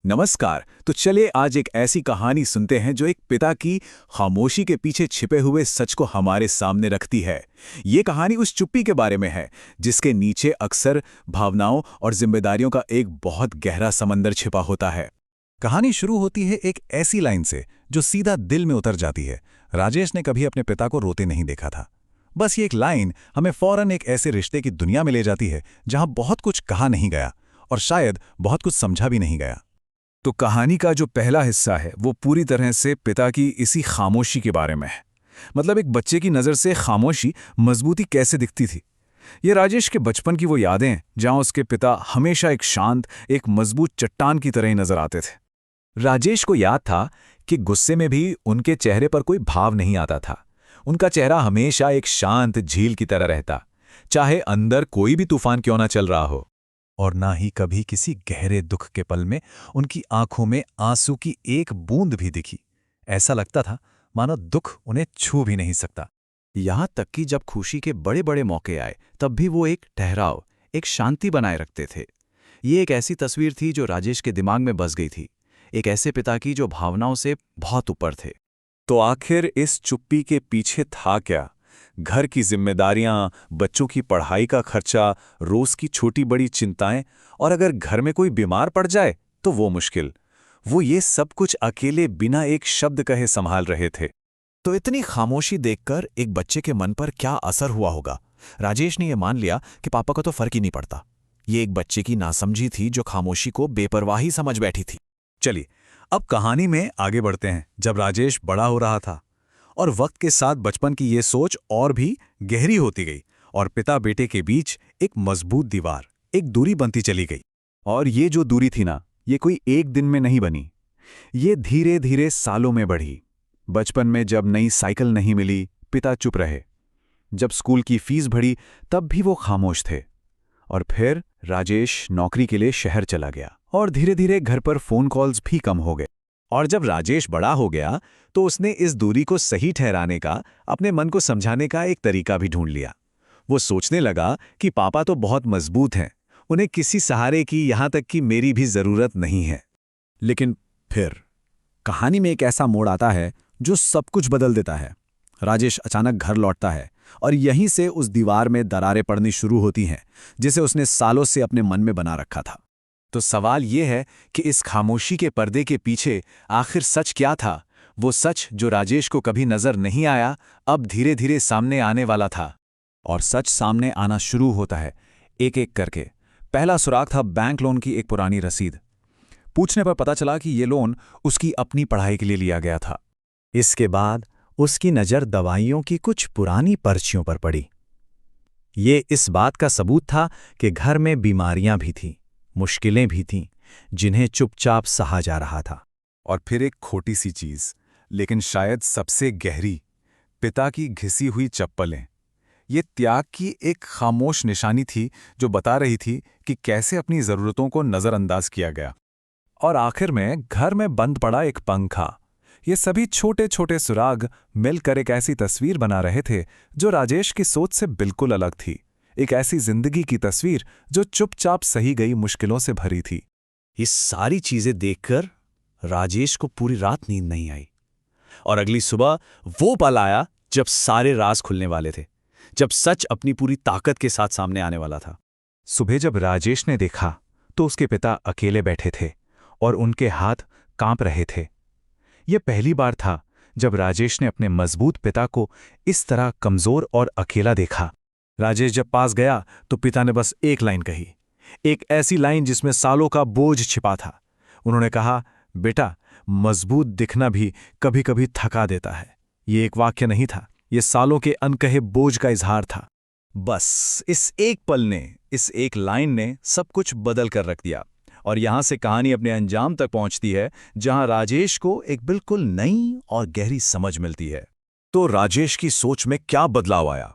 नमस्कार। तो चलिए आज एक ऐसी कहानी सुनते हैं जो एक पिता की खामोशी के पीछे छिपे हुए सच को हमारे सामने रखती है। ये कहानी उस चुप्पी के बारे में है जिसके नीचे अक्सर भावनाओं और जिम्मेदारियों का एक बहुत गहरा समंदर छिपा होता है। कहानी शुरू होती है एक ऐसी लाइन से जो सीधा दिल में उतर जाती है। राजेश ने कभी अपने पिता को रोते नहीं देखा था। बस ये एक लाइन हमें फौरन एक ऐसे रिश्ते की दुनिया में ले जाती है जहां बहुत कुछ कहा नहीं गया और शायद बहुत कुछ समझा भी नहीं गया। तो कहानी का जो पहला हिस्सा है वो पूरी तरह से पिता की इसी खामोशी के बारे में है। मतलब एक बच्चे की नज़र से खामोशी मजबूती कैसे दिखती थी। ये राजेश के बचपन की वो यादें हैं जहां उसके पिता हमेशा एक शांत, एक मजबूत चट्टान की तरह ही नजर आते थे। राजेश को याद था कि गुस्से में भी उनके चेहरे पर कोई भाव नहीं आता था। उनका चेहरा हमेशा एक शांत झील की तरह रहता, चाहे अंदर कोई भी तूफान क्यों ना चल रहा हो। और ना ही कभी किसी गहरे दुख के पल में उनकी आंखों में आंसू की एक बूंद भी दिखी। ऐसा लगता था मानो दुख उन्हें छू भी नहीं सकता। यहां तक कि जब खुशी के बड़े बड़े मौके आए तब भी वो एक ठहराव, एक शांति बनाए रखते थे। ये एक ऐसी तस्वीर थी जो राजेश के दिमाग में बस गई थी, एक ऐसे पिता की जो भावनाओं से बहुत ऊपर थे। तो आखिर इस चुप्पी के पीछे था क्या? घर की जिम्मेदारियां, बच्चों की पढ़ाई का खर्चा, रोज की छोटी बड़ी चिंताएं, और अगर घर में कोई बीमार पड़ जाए तो वो मुश्किल। वो ये सब कुछ अकेले बिना एक शब्द कहे संभाल रहे थे। तो इतनी खामोशी देखकर एक बच्चे के मन पर क्या असर हुआ होगा। राजेश ने यह मान लिया कि पापा को तो फर्क ही नहीं पड़ता। ये एक बच्चे की नासमझी थी जो खामोशी को बेपरवाही समझ बैठी थी। चलिए अब कहानी में आगे बढ़ते हैं। जब राजेश बड़ा हो रहा था और वक्त के साथ बचपन की ये सोच और भी गहरी होती गई और पिता बेटे के बीच एक मजबूत दीवार, एक दूरी बनती चली गई। और ये जो दूरी थी ना, ये कोई एक दिन में नहीं बनी। ये धीरे धीरे सालों में बढ़ी। बचपन में जब नई साइकिल नहीं मिली, पिता चुप रहे। जब स्कूल की फीस बढ़ी तब भी वो खामोश थे। और फिर राजेश नौकरी के लिए शहर चला गया और धीरे धीरे घर पर फोन कॉल्स भी कम हो गए। और जब राजेश बड़ा हो गया तो उसने इस दूरी को सही ठहराने का, अपने मन को समझाने का एक तरीका भी ढूंढ लिया। वो सोचने लगा कि पापा तो बहुत मजबूत हैं, उन्हें किसी सहारे की, यहां तक कि मेरी भी जरूरत नहीं है। लेकिन फिर कहानी में एक ऐसा मोड़ आता है जो सब कुछ बदल देता है। राजेश अचानक घर लौटता है और यहीं से उस दीवार में दरारें पड़नी शुरू होती हैं जिसे उसने सालों से अपने मन में बना रखा था। तो सवाल ये है कि इस खामोशी के पर्दे के पीछे आखिर सच क्या था? वो सच जो राजेश को कभी नजर नहीं आया, अब धीरे धीरे सामने आने वाला था। और सच सामने आना शुरू होता है एक एक करके। पहला सुराग था बैंक लोन की एक पुरानी रसीद। पूछने पर पता चला कि ये लोन उसकी अपनी पढ़ाई के लिए लिया गया था। इसके बाद उसकी नज़र दवाइयों की कुछ पुरानी पर्चियों पर पड़ी। ये इस बात का सबूत था कि घर में बीमारियां भी थीं, मुश्किलें भी थीं, जिन्हें चुपचाप सहा जा रहा था। और फिर एक खोटी सी चीज, लेकिन शायद सबसे गहरी, पिता की घिसी हुई चप्पलें। ये त्याग की एक खामोश निशानी थी जो बता रही थी कि कैसे अपनी जरूरतों को नजरअंदाज किया गया। और आखिर में घर में बंद पड़ा एक पंखा। ये सभी छोटे छोटे सुराग मिलकर एक ऐसी तस्वीर बना रहे थे जो राजेश की सोच से बिल्कुल अलग थी। एक ऐसी जिंदगी की तस्वीर जो चुपचाप सही गई मुश्किलों से भरी थी। ये सारी चीजें देखकर राजेश को पूरी रात नींद नहीं आई। और अगली सुबह वो पल आया जब सारे राज खुलने वाले थे, जब सच अपनी पूरी ताकत के साथ सामने आने वाला था। सुबह जब राजेश ने देखा तो उसके पिता अकेले बैठे थे और उनके हाथ कांप रहे थे। यह पहली बार था जब राजेश ने अपने मजबूत पिता को इस तरह कमजोर और अकेला देखा। राजेश जब पास गया तो पिता ने बस एक लाइन कही, एक ऐसी लाइन जिसमें सालों का बोझ छिपा था। उन्होंने कहा, बेटा, मजबूत दिखना भी कभी कभी थका देता है। ये एक वाक्य नहीं था, ये सालों के अनकहे बोझ का इजहार था। बस इस एक पल ने, इस एक लाइन ने सब कुछ बदल कर रख दिया। और यहां से कहानी अपने अंजाम तक पहुंचती है जहां राजेश को एक बिल्कुल नई और गहरी समझ मिलती है। तो राजेश की सोच में क्या बदलाव आया?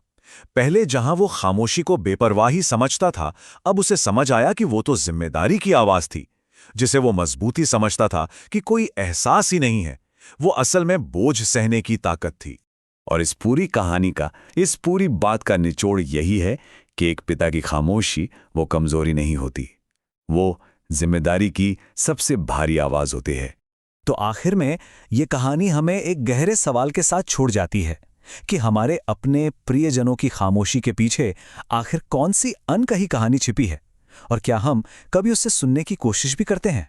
पहले जहां वो खामोशी को बेपरवाही समझता था, अब उसे समझ आया कि वो तो जिम्मेदारी की आवाज थी। जिसे वो मजबूती समझता था कि कोई एहसास ही नहीं है, वो असल में बोझ सहने की ताकत थी। और इस पूरी कहानी का, इस पूरी बात का निचोड़ यही है कि एक पिता की खामोशी वो कमजोरी नहीं होती, वो जिम्मेदारी की सबसे भारी आवाज होती है। तो आखिर में ये कहानी हमें एक गहरे सवाल के साथ छोड़ जाती है कि हमारे अपने प्रियजनों की खामोशी के पीछे आखिर कौन सी अनकही कहानी छिपी है, और क्या हम कभी उससे सुनने की कोशिश भी करते हैं।